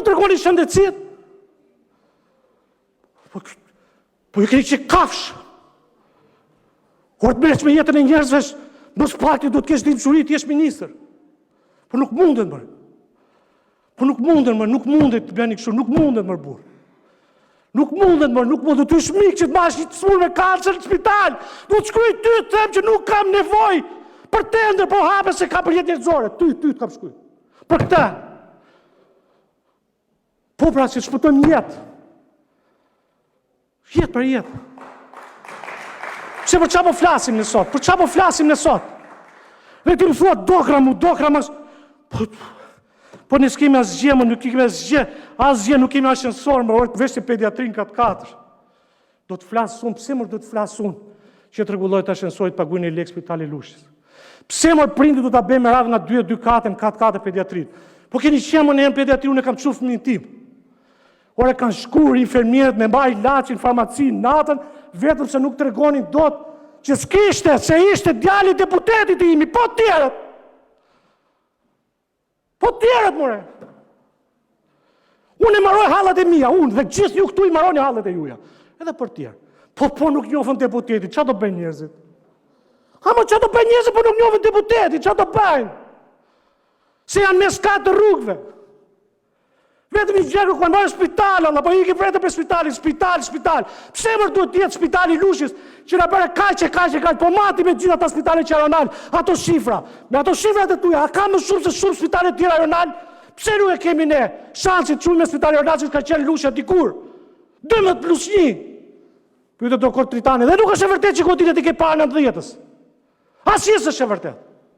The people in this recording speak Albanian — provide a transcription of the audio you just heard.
të regoni shëndetësit? Po ju keni që kafsh. Kur të mërës me jetën e njerëzve, në spati do të kesh dimshuri të jesh ministër. Po nuk mundet, mërë. Nuk mundet të bëni kështu, nuk mundet, mërë burë. Nuk mundet, të ish mikë që të mash një të smur me kancer në spital. Du të shkruj ty të them që nuk kam nevoj për tender, po hape se ka për jetë njerëzore. Ty të kam shkruj. Për këta. Po pra, që të shpëtojmë jetë. Jetë për jetë. Pse për qa po flasim në sot? Për qa po flasim në sot? Dhe ti më thua dokra mas... Po në s'kemi asgjë, nuk kemi asgjë, nuk kemi ashenësor, më orë të veshë pediatrin 4. Do të flasë unë, pse mërë do të flasë unë që të regulloj të ashenësorit paguin e lek spitali Lushës? Pse mërë prindi do të bëjmë me radhë nga 2 kate, në 4 pediatrit? Po keni qemë në pediatri, unë e kam qufë fëmijën tim. Ore kanë shkur infermierët me mbaj laqin, farmacin, natën, vetëm se nuk të regonin dot që s'kishte, se ishte djali deputetit i imi, po tjerët. Po tjerët, more. Unë e maroj hallat e mija, unë, dhe gjithë ju këtu i maroni hallat e juja. Edhe për tjerë. Po nuk njofën deputetit, qa do bëjnë njerëzit? Ama qa do bëjnë njerëzit, po nuk njofën deputetit, qa do bëjnë? Se janë me skatë të rrugve. Vetëm i gjerë ku marrë spital, po i ke vetëm për spital. Pse mërë duhet tjetë spitali Lushës, që në bërë kaq, po mati me gjitha ta spitale që ajonal, ato shifra. Me ato shifra të tuja, a ka më shumë se shumë spitale tjera ajonal? Pse nuk e kemi ne shansit që me spitale ajonal që ka qenë Lushë dikur? 12+1. Pyte doktor Tritani, dhe nuk është e vërtet që godinët i ke parë në 90-ës. Asjes është e vërtet.